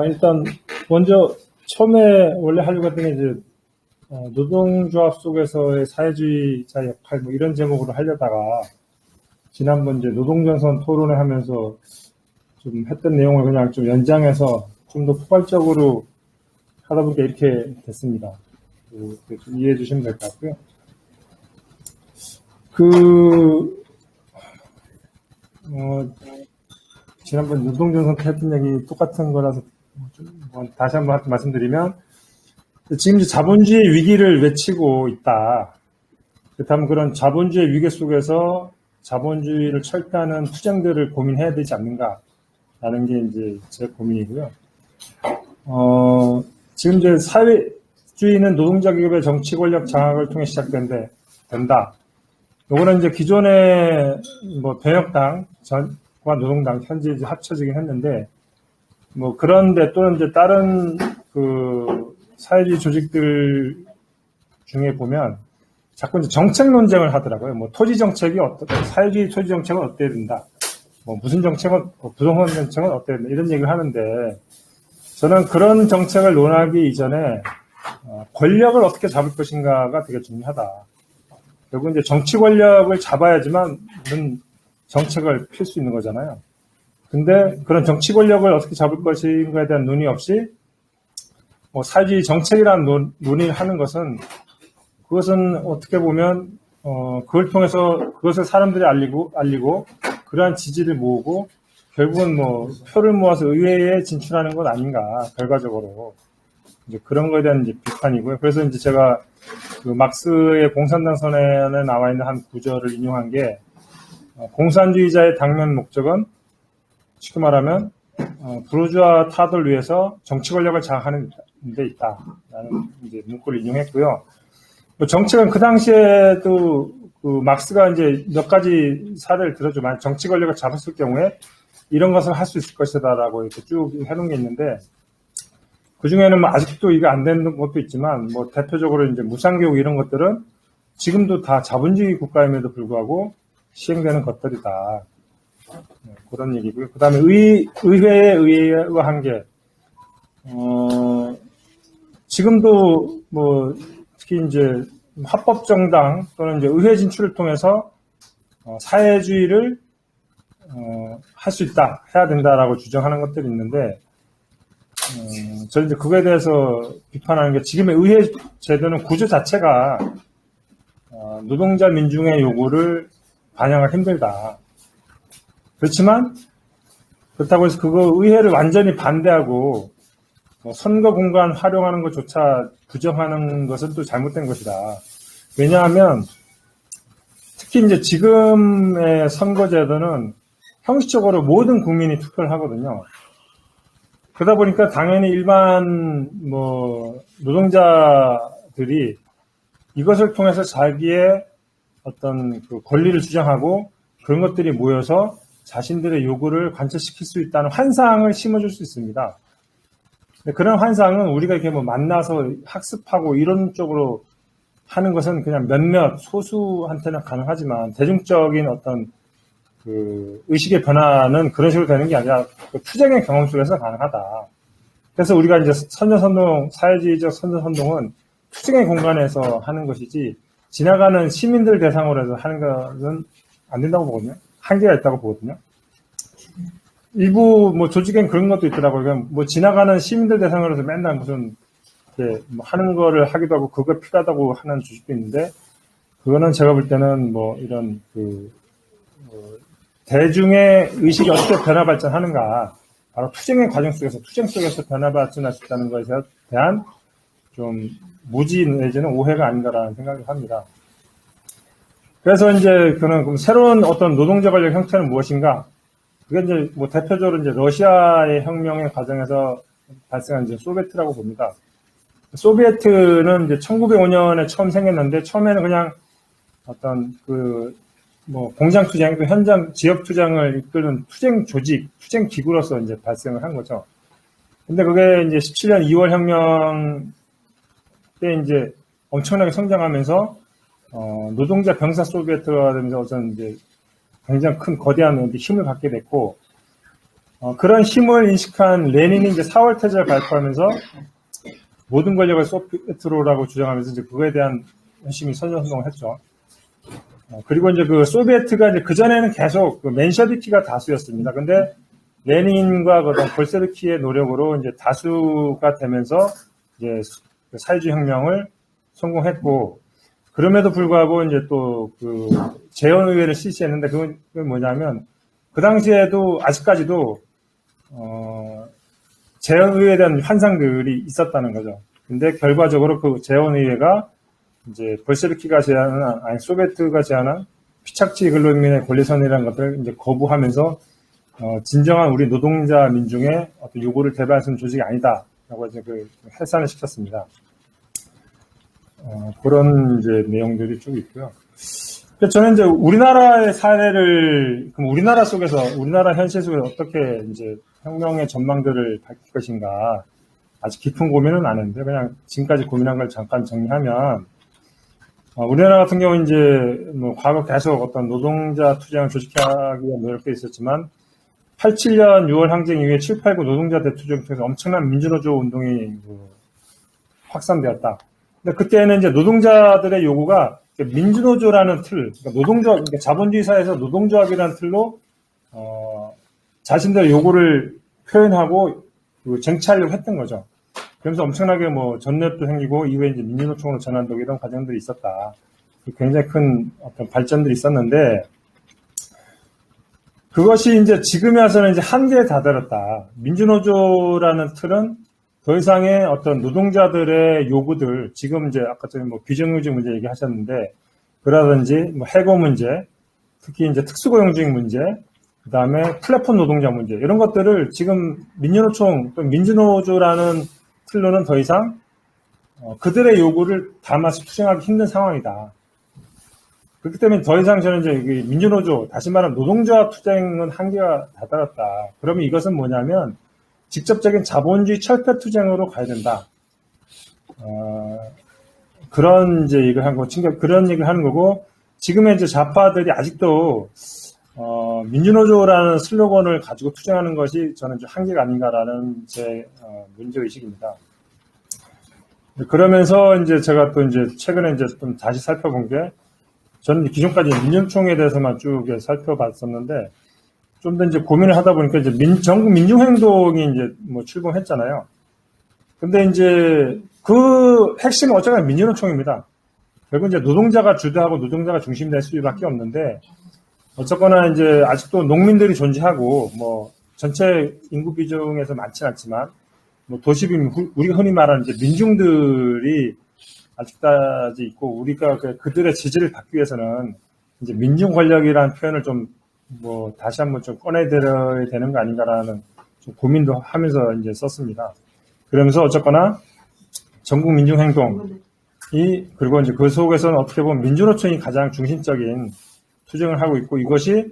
일단 먼저 처음에 원래 하려고 했던 게 이제 노동조합 속에서의 사회주의자 역할 뭐 이런 제목으로 하려다가 지난번 이제 노동전선 토론을 하면서 좀 했던 내용을 그냥 좀 연장해서 좀 더 포괄적으로 하다 보니까 이렇게 됐습니다. 좀 이해해 주시면 될 것 같고요. 지난번 노동전선 했던 얘기 똑같은 거라서 다시 한번 말씀드리면, 지금 이제 자본주의 위기를 외치고 있다. 그렇다면 그런 자본주의 위기 속에서 자본주의를 철폐하는 투쟁들을 고민해야 되지 않는가라는 게 이제 제 고민이고요. 지금 이제 사회주의는 노동자 기업의 정치 권력 장악을 통해 시작된다. 요거는 이제 기존의 뭐 변혁당 전과 노동당 현재 이제 합쳐지긴 했는데, 뭐 그런데 또는 이제 다른 그 사회주의 조직들 중에 보면 자꾸 이제 정책 논쟁을 하더라고요. 뭐 토지 정책이 사회주의 토지 정책은 어때야 된다. 뭐 무슨 정책은, 부동산 정책은 어때야 된다. 이런 얘기를 하는데, 저는 그런 정책을 논하기 이전에 권력을 어떻게 잡을 것인가가 되게 중요하다. 결국 이제 정치 권력을 잡아야지만 무슨 정책을 펼 수 있는 거잖아요. 근데 그런 정치 권력을 어떻게 잡을 것인가에 대한 논의 없이 사회주의 정책이라는 논의를 하는 것은, 그것은 어떻게 보면 그걸 통해서 그것을 사람들이 알리고 그러한 지지를 모으고 결국은 뭐 표를 모아서 의회에 진출하는 것 아닌가, 결과적으로. 이제 그런 거에 대한 이제 비판이고요. 그래서 이제 제가 그 막스의 공산당 선언에 나와 있는 한 구절을 인용한 게, 공산주의자의 당면 목적은 쉽게 말하면 부르주아 타도를 위해서 정치 권력을 장악하는 데 있다라는 이제 문구를 인용했고요. 정책은 그 당시에도 그 막스가 이제 몇 가지 사례를 들어줘. 만약 정치 권력을 잡았을 경우에 이런 것을 할 수 있을 것이다라고 이렇게 쭉 해놓은 게 있는데, 그 중에는 뭐 아직도 이게 안 되는 것도 있지만, 뭐 대표적으로 이제 무상교육 이런 것들은 지금도 다 자본주의 국가임에도 불구하고 시행되는 것들이다. 그런 얘기고요. 그 다음에 의회의 의회와 한계. 지금도 뭐 특히 이제 합법정당 또는 이제 의회 진출을 통해서 사회주의를 할 수 있다, 해야 된다라고 주장하는 것들이 있는데, 저는 이제 그거에 대해서 비판하는 게, 지금의 의회 제도는 구조 자체가 노동자 민중의 요구를 반영하기 힘들다. 그렇지만 그렇다고 해서 그거 의회를 완전히 반대하고 선거 공간 활용하는 것조차 부정하는 것은 또 잘못된 것이다. 왜냐하면 특히 이제 지금의 선거제도는 형식적으로 모든 국민이 투표를 하거든요. 그러다 보니까 당연히 일반 노동자들이 이것을 통해서 자기의 어떤 그 권리를 주장하고 그런 것들이 모여서 자신들의 요구를 관철시킬 수 있다는 환상을 심어줄 수 있습니다. 그런 환상은 우리가 이렇게 뭐 만나서 학습하고 이런 쪽으로 하는 것은 그냥 몇몇 소수한테는 가능하지만, 대중적인 어떤 그 의식의 변화는 그런 식으로 되는 게 아니라 그 투쟁의 경험 속에서 가능하다. 그래서 우리가 이제 선전선동, 사회주의적 선전선동은 투쟁의 공간에서 하는 것이지, 지나가는 시민들 대상으로 해서 하는 것은 안 된다고 보거든요. 한계가 있다고 보거든요. 일부 뭐 조직엔 그런 것도 있더라고요. 그냥 뭐 지나가는 시민들 대상으로 해서 맨날 무슨 이렇게 뭐 하는 거를 하기도 하고 그거 필요하다고 하는 조직도 있는데, 그거는 제가 볼 때는 뭐 이런 대중의 의식이 어떻게 변화 발전하는가, 바로 투쟁의 과정 속에서, 투쟁 속에서 변화 발전할 수 있다는 것에 대한 좀 무지 내지는 오해가 아닌가라는 생각을 합니다. 그래서 이제 그런 새로운 어떤 노동자 권력 형태는 무엇인가? 그게 이제 뭐 대표적으로 이제 러시아의 혁명의 과정에서 발생한 이제 소비에트라고 봅니다. 소비에트는 이제 1905년에 처음 생겼는데, 처음에는 그냥 어떤 공장 투쟁, 또 현장 지역 투쟁을 이끄는 투쟁 조직, 투쟁 기구로서 이제 발생을 한 거죠. 근데 그게 이제 17년 2월 혁명 때 이제 엄청나게 성장하면서 노동자 병사 소비에트가 되면서 어떤 이제 굉장히 큰 거대한 힘을 갖게 됐고, 그런 힘을 인식한 레닌이 이제 4월 태제를 발표하면서 모든 권력을 소비에트로라고 주장하면서 이제 그거에 대한 열심히 선전운동을 했죠. 그리고 이제 그 소비에트가 이제 그전에는 계속 그 맨셔비키가 다수였습니다. 근데 레닌과 그 볼셰비키의 노력으로 이제 다수가 되면서 이제 사회주의 혁명을 성공했고, 그럼에도 불구하고 이제 또 그 재헌의회를 실시했는데 그건 뭐냐면 그 당시에도 아직까지도 재헌의회에 대한 환상들이 있었다는 거죠. 근데 결과적으로 그 재헌의회가 이제 볼셰비키가 제안한, 아니 소비에트가 제안한 피착지 근로인민의 권리선이라는 것들을 이제 거부하면서 진정한 우리 노동자 민중의 어떤 요구를 대변할 수 있는 조직이 아니다라고 이제 그 해산을 시켰습니다. 그런 이제 내용들이 쭉 있고요. 저는 이제 우리나라의 사례를, 그럼 우리나라 속에서, 우리나라 현실 속에서 어떻게 이제 혁명의 전망들을 밝힐 것인가, 아직 깊은 고민은 안 했는데, 그냥 지금까지 고민한 걸 잠깐 정리하면, 우리나라 같은 경우 이제 뭐 과거 계속 어떤 노동자 투쟁을 조직하기 위한 노력도 있었지만, 87년 6월 항쟁 이후에 789 노동자 대투쟁을 통해서 엄청난 민주노조 운동이 확산되었다. 근데 그때는 이제 노동자들의 요구가 민주노조라는 틀, 그러니까 노동조합, 그러니까 자본주의 사회에서 노동조합이라는 틀로, 자신들의 요구를 표현하고 쟁취하려고 했던 거죠. 그러면서 엄청나게 뭐 전랩도 생기고, 이후에 이제 민주노총으로 전환되고 이런 과정들이 있었다. 굉장히 큰 어떤 발전들이 있었는데, 그것이 이제 지금에 와서는 이제 한계에 다다랐다. 민주노조라는 틀은 더 이상의 어떤 노동자들의 요구들, 지금 이제 아까 전에 뭐 비정규직 문제 얘기하셨는데, 그라든지 뭐 해고 문제, 특히 이제 특수고용주의 문제, 그 다음에 플랫폼 노동자 문제, 이런 것들을 지금 민주노총, 또 민주노조라는 틀로는 더 이상 그들의 요구를 담아서 투쟁하기 힘든 상황이다. 그렇기 때문에 더 이상 저는 이제 민주노조, 다시 말하면 노동조합 투쟁은 한계가 다다랐다. 그러면 이것은 뭐냐면 직접적인 자본주의 철폐 투쟁으로 가야 된다. 그런 이제 얘기를 한 거, 그런 얘기를 하는 거고, 지금의 이제 좌파들이 아직도 민주노조라는 슬로건을 가지고 투쟁하는 것이 저는 좀 한계가 아닌가라는 제 문제의식입니다. 그러면서 이제 제가 또 이제 최근에 이제 좀 다시 살펴본 게, 저는 기존까지 민주노총에 대해서만 쭉 살펴봤었는데, 좀 더 이제 고민을 하다 보니까 이제 전국 민중행동이 이제 뭐 출범했잖아요. 근데 이제 그 핵심은 어쩌면 민주노총입니다. 결국 이제 노동자가 주도하고 노동자가 중심이 될 수밖에 없는데, 어쨌거나 이제 아직도 농민들이 존재하고, 뭐 전체 인구 비중에서 많지는 않지만, 뭐 도시민, 우리가 흔히 말하는 이제 민중들이 아직까지 있고, 우리가 그들의 지지를 받기 위해서는 이제 민중 권력이라는 표현을 좀 뭐 다시 한번 좀 꺼내드려야 되는 거 아닌가라는 좀 고민도 하면서 이제 썼습니다. 그러면서 어쨌거나 전국 민중행동이, 그리고 이제 그 속에서는 어떻게 보면 민주노총이 가장 중심적인 투쟁을 하고 있고, 이것이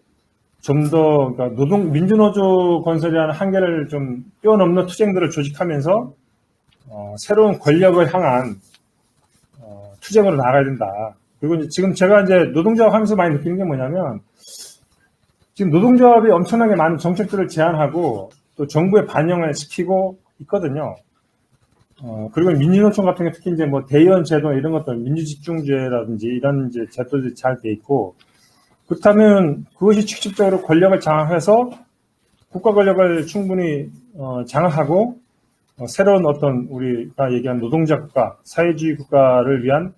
좀 더 그러니까 민주노조 건설이라는 한계를 좀 뛰어넘는 투쟁들을 조직하면서 새로운 권력을 향한 투쟁으로 나가야 된다. 그리고 이제 지금 제가 이제 노동조합 하면서 많이 느끼는 게 뭐냐면, 지금 노동조합이 엄청나게 많은 정책들을 제안하고 또 정부에 반영을 시키고 있거든요. 그리고 민주노총 같은 게 특히 이제 뭐 대의원 제도 이런 것들, 민주집중제라든지 이런 이제 제도들이 잘 돼 있고, 그렇다면 그것이 직접적으로 권력을 장악해서 국가 권력을 충분히 장악하고 새로운 어떤 우리가 얘기한 노동자 국가, 사회주의 국가를 위한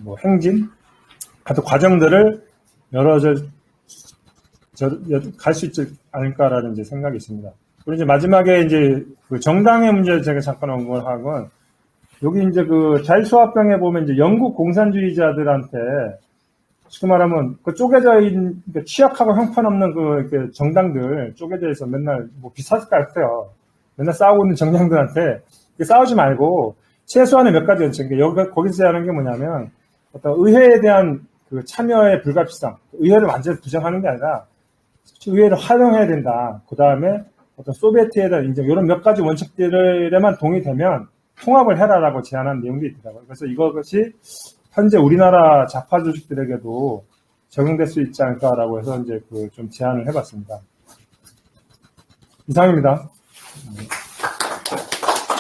뭐 행진 같은 과정들을 여러 갈 수 있지 않을까라는 이제 생각이 있습니다. 그리고 이제 마지막에 이제 그 정당의 문제 제가 잠깐 언급하건, 여기 이제 그 자유소합병에 보면 이제 영국 공산주의자들한테 쉽게 말하면 그 쪼개져 있는, 그러니까 취약하고 형편없는 그 정당들 쪼개져 있어 맨날 뭐 비슷할 것 같아요. 맨날 싸우고 있는 정당들한테 싸우지 말고 최소한의 몇 가지 원칙, 그러니까 거기서 제안하는 게 뭐냐면 어떤 의회에 대한 그 참여의 불가피성, 의회를 완전히 부정하는 게 아니라 의회를 활용해야 된다. 그 다음에 어떤 소비에트에 대한 인정, 이런 몇 가지 원칙들에만 동의되면 통합을 해라라고 제안한 내용도 있더라고요. 그래서 이것이 현재 우리나라 좌파 조직들에게도 적용될 수 있지 않을까라고 해서 이제 그 좀 제안을 해봤습니다. 이상입니다.